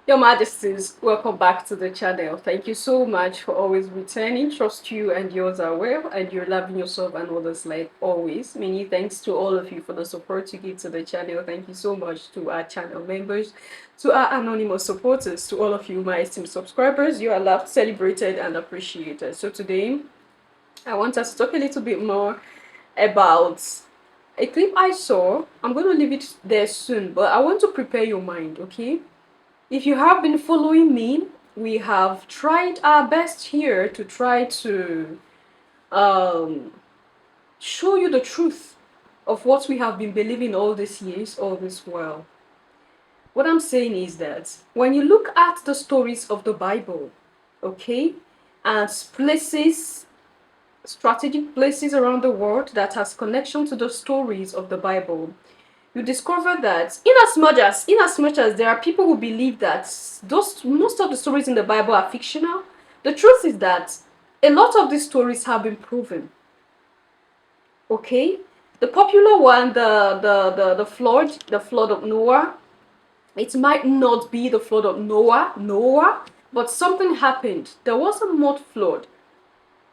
Your Majesties, welcome back to the channel. Thank you so much for always returning. Trust you and yours are well, and you're loving yourself and others like always. Many thanks to all of you for the support you give to the channel. Thank you so much to our channel members, to our anonymous supporters, to all of you, my esteemed subscribers. You are loved, celebrated, and appreciated. So today, I want us to talk a little bit more about a clip I saw. I'm going to leave it there soon, but I want to prepare your mind, okay? If you have been following me, we have tried our best here to try to um, show you the truth of what we have been believing all these years, all this while. What I'm saying is that when you look at the stories of the Bible, okay, as places, strategic places around the world that has connection to the stories of the Bible, you discover that in as much as there are people who believe that most of the stories in the Bible are fictional, the truth is that a lot of these stories have been proven. Okay? The popular one, the flood of Noah, it might not be the flood of Noah, but something happened. There was a mud flood,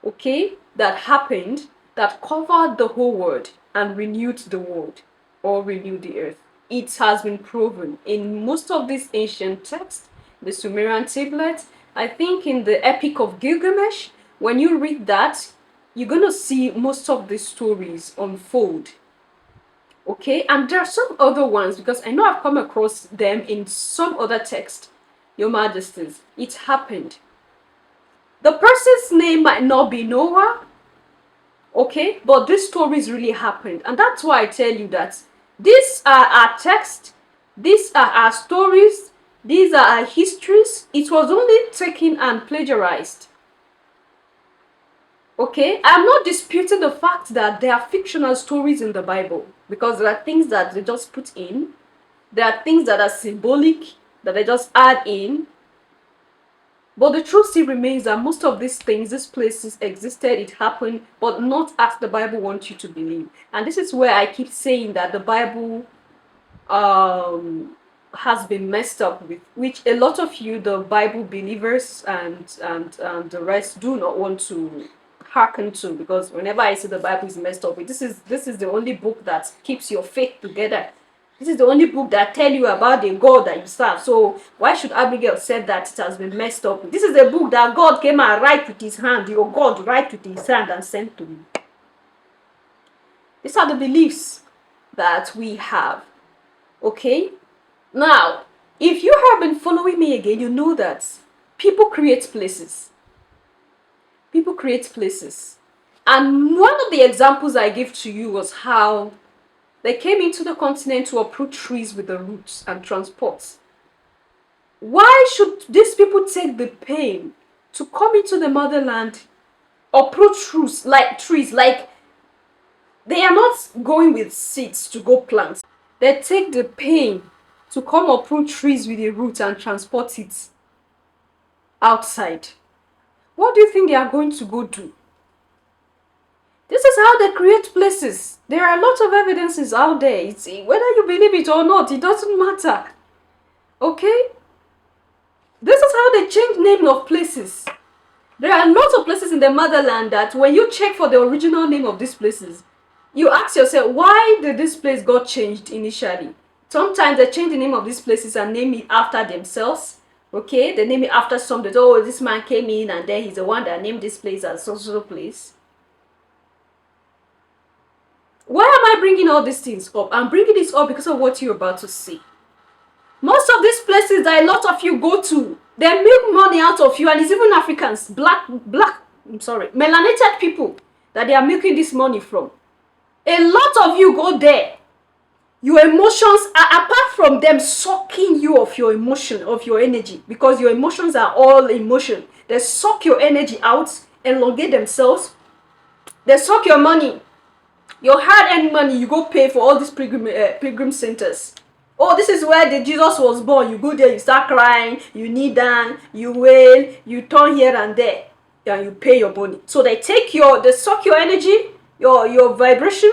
okay, that happened that covered the whole world and renewed the world or renewed the earth. It has been proven in most of these ancient texts, the Sumerian tablets. I think in the Epic of Gilgamesh, when you read that, you're gonna see most of these stories unfold. Okay, and there are some other ones because I know I've come across them in some other text. Your Majesties, it happened. The person's name might not be Noah, okay, but these stories really happened, and that's why I tell you that these are our texts, these are our stories, these are our histories. It was only taken and plagiarized. Okay, I'm not disputing the fact that there are fictional stories in the Bible, because there are things that they just put in, there are things that are symbolic that they just add in. But the truth still remains that most of these things, these places existed, it happened, but not as the Bible wants you to believe. And this is where I keep saying that the Bible has been messed up with, which a lot of you, the Bible believers and the rest, do not want to hearken to, because whenever I say the Bible is messed up with, this is the only book that keeps your faith together. This is the only book that tell you about the God that you serve. So why should Abigail say that it has been messed up? This is a book that God came and write with his hand. Your God write with his hand and sent to you. These are the beliefs that we have. Okay? Now, if you have been following me again, you know that people create places. People create places. And one of the examples I gave to you was how they came into the continent to uproot trees with the roots and transport. Why should these people take the pain to come into the motherland, uproot trees like they are not going with seeds to go plant. They take the pain to come uproot trees with the roots and transport it outside. What do you think they are going to go do? This is how they create places. There are a lot of evidences out there. Whether you believe it or not, it doesn't matter. Okay? This is how they change name of places. There are lots of places in the motherland that when you check for the original name of these places, you ask yourself, why did this place got changed initially? Sometimes they change the name of these places and name it after themselves. Okay? They name it after something. Oh, this man came in and then he's the one that named this place as so place. Why am I bringing all these things up? I'm bringing this up because of what you're about to see. Most of these places that a lot of you go to, they make money out of you, and it's even Africans, melanated people that they are making this money from. A lot of you go there. Your emotions are, apart from them sucking you of your emotion, of your energy, because your emotions are all emotion. They suck your energy out, elongate themselves. They suck your money. Your hard-earned money, you go pay for all these pilgrim centers. Oh, this is where the Jesus was born. You go there, you start crying, you kneel down, you wail, you turn here and there, and you pay your money. So they suck your energy, your vibration,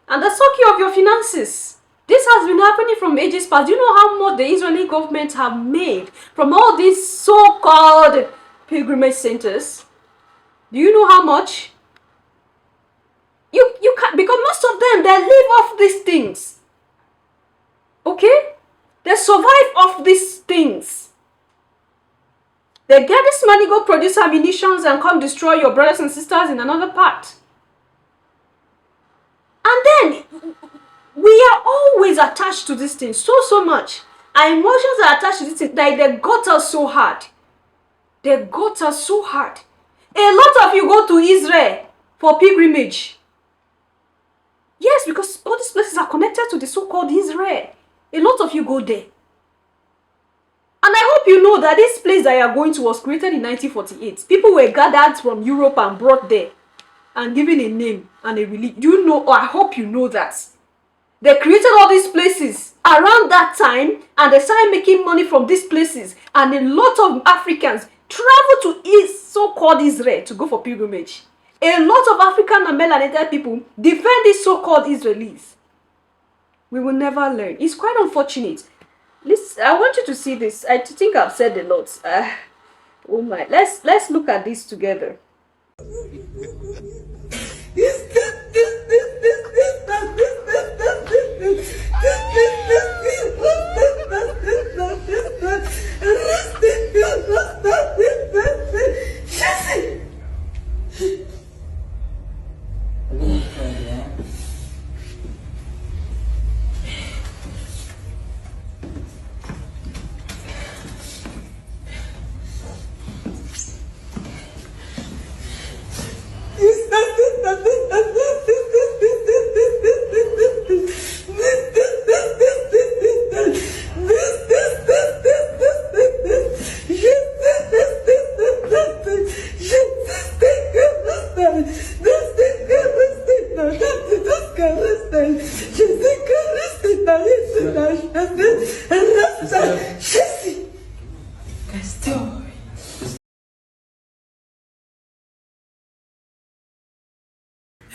and they suck you of your finances. This has been happening from ages past. Do you know how much the Israeli government have made from all these so-called pilgrimage centers? Do you know how much? You can't, because most of them, they live off these things. Okay? They survive off these things. They get this money, go produce ammunitions and come destroy your brothers and sisters in another part. And then, we are always attached to this thing so much. Our emotions are attached to this thing. Like, they got us so hard. They got us so hard. A lot of you go to Israel for pilgrimage. Yes, because all these places are connected to the so-called Israel. A lot of you go there. And I hope you know that this place that you are going to was created in 1948. People were gathered from Europe and brought there and given a name and a religion. Do you know, or I hope you know that. They created all these places around that time and they started making money from these places. And a lot of Africans travel to so-called Israel to go for pilgrimage. A lot of African and melanated people defend these so-called Israelis. We will never learn. It's quite unfortunate. Listen, I want you to see this. I think I've said a lot. Oh my. Let's look at this together.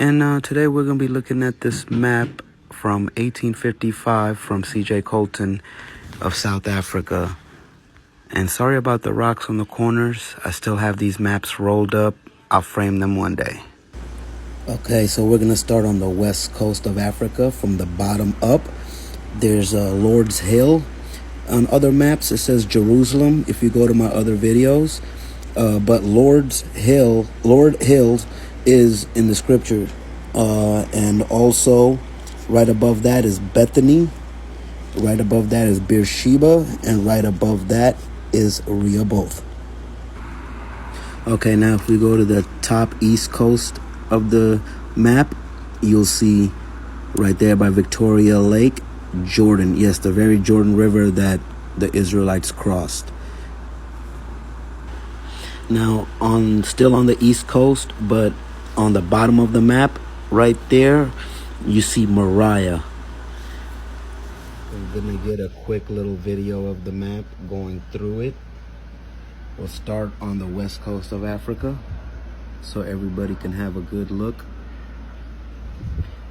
And today we're going to be looking at this map from 1855 from C.J. Colton of South Africa. And sorry about the rocks on the corners. I still have these maps rolled up. I'll frame them one day. Okay, so we're going to start on the west coast of Africa from the bottom up. There's Lord's Hill. On other maps, it says Jerusalem if you go to my other videos. But Lord Hills is in the scripture. And also, right above that is Bethany. Right above that is Beersheba. And right above that is Rehoboth. Okay, now if we go to the top east coast of the map, you'll see right there by Victoria Lake, Jordan. Yes, the very Jordan River that the Israelites crossed. Now, still on the east coast, but on the bottom of the map, right there, you see Moriah. I'm gonna get a quick little video of the map going through it. We'll start on the west coast of Africa so everybody can have a good look.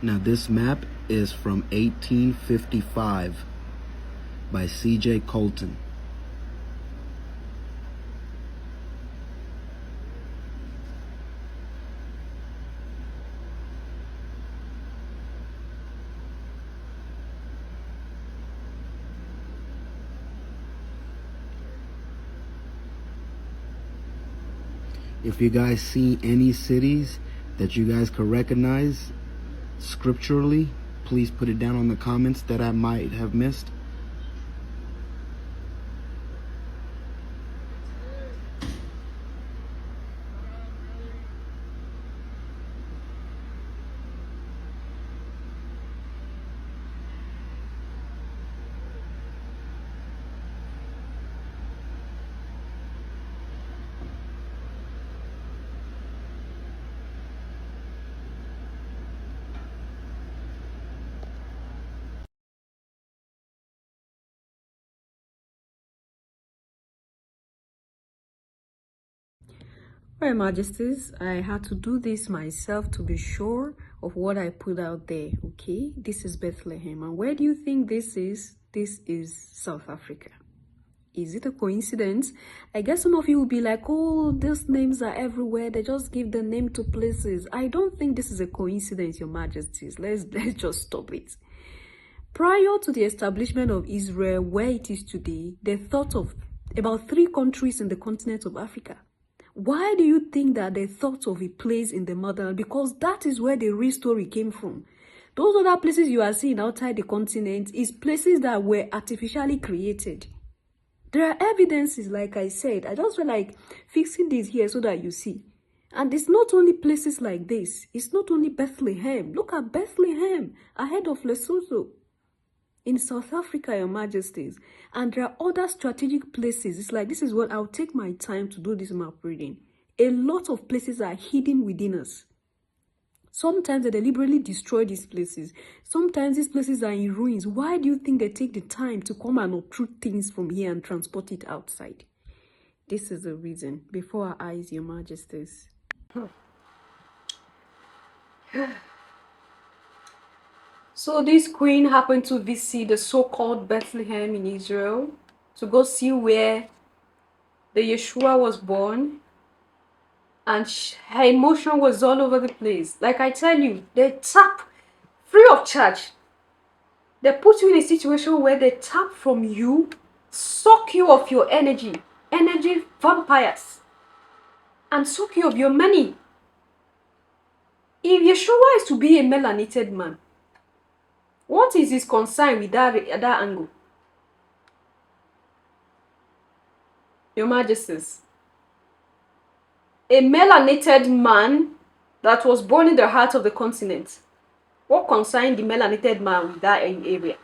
Now, this map is from 1855 by C.J. Colton. If you guys see any cities that you guys could recognize scripturally, please put it down in the comments that I might have missed. Your Majesties, I had to do this myself to be sure of what I put out there, okay? This is Bethlehem. And where do you think this is? This is South Africa. Is it a coincidence? I guess some of you will be like, oh, these names are everywhere. They just give the name to places. I don't think this is a coincidence, Your Majesties. Let's just stop it. Prior to the establishment of Israel, where it is today, they thought of about 3 countries in the continent of Africa. Why do you think that they thought of a place in the motherland? Because that is where the real story came from. Those other places you are seeing outside the continent is places that were artificially created. There are evidences, like I said. I just feel like fixing this here so that you see. And it's not only places like this. It's not only Bethlehem. Look at Bethlehem, ahead of Lesotho. In South Africa, Your Majesties. And there are other strategic places. It's like, this is what I'll take my time to do this map reading. A lot of places are hidden within us. Sometimes they deliberately destroy these places. Sometimes these places are in ruins. Why do you think they take the time to come and uproot things from here and transport it outside? This is the reason. Before our eyes, Your Majesties. So this queen happened to visit the so-called Bethlehem in Israel to go see where the Yeshua was born. And her emotion was all over the place. Like I tell you, they tap free of charge. They put you in a situation where they tap from you, suck you of your energy vampires, and suck you of your money. If Yeshua is to be a melanated man, what is his concern with that angle? Your Majesties. A melanated man that was born in the heart of the continent. What concerned the melanated man with that area?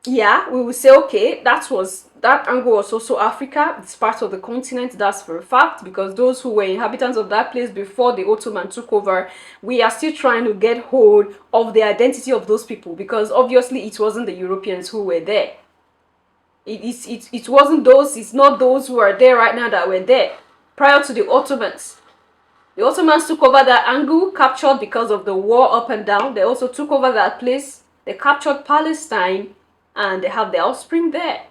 Yeah, we will say, okay, that angle was also Africa. It's part of the continent, that's for a fact, because those who were inhabitants of that place before the Ottoman took over, we are still trying to get hold of the identity of those people, because obviously it wasn't the Europeans who were there. It wasn't those, it's not those who are there right now that were there prior to the Ottomans. The Ottomans took over that angle, captured because of the war up and down. They also took over that place. They captured Palestine, and they have their offspring there.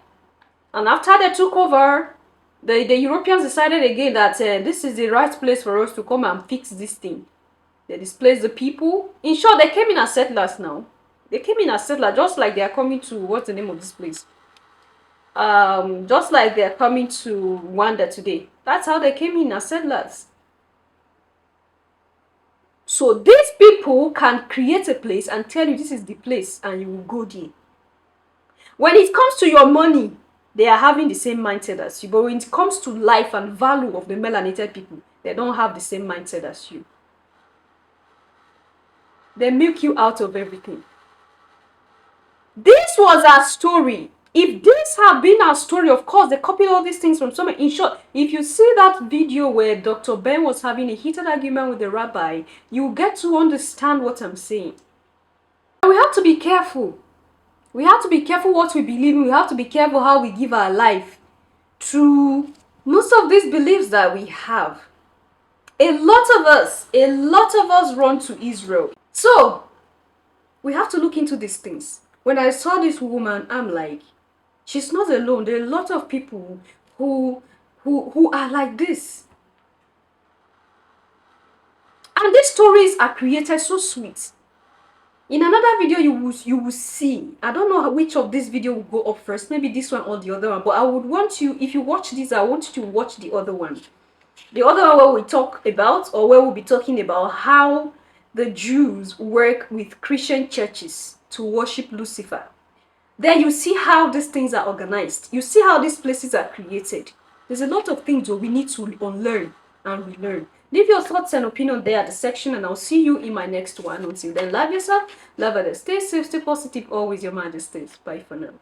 And after they took over, the Europeans decided again that this is the right place for us to come and fix this thing. They displaced the people. In short, they came in as settlers now. They came in as settlers, just like they are coming to, what's the name of this place? Just like they're coming to Rwanda today. That's how they came in as settlers. So these people can create a place and tell you this is the place, and you will go there. When it comes to your money, they are having the same mindset as you. But when it comes to life and value of the melanated people, they don't have the same mindset as you. They milk you out of everything. This was our story. If this had been our story, of course, they copied all these things from somewhere. In short, if you see that video where Dr. Ben was having a heated argument with the rabbi, you get to understand what I'm saying. We have to be careful. We have to be careful what we believe in. We have to be careful how we give our life to most of these beliefs that we have. A lot of us run to Israel. So, we have to look into these things. When I saw this woman, I'm like, she's not alone. There are a lot of people who are like this. And these stories are created so sweet. In another video, you will see. I don't know which of this video will go up first. Maybe this one or the other one. But I would want you, if you watch this, I want you to watch the other one. The other one where we talk about, or where we'll be talking about how the Jews work with Christian churches to worship Lucifer. Then you see how these things are organized. You see how these places are created. There's a lot of things that we need to unlearn and relearn. Leave your thoughts and opinion there at the section, and I'll see you in my next one. Until then, love yourself, love others, stay safe, stay positive, always, Your Majesties. Bye for now.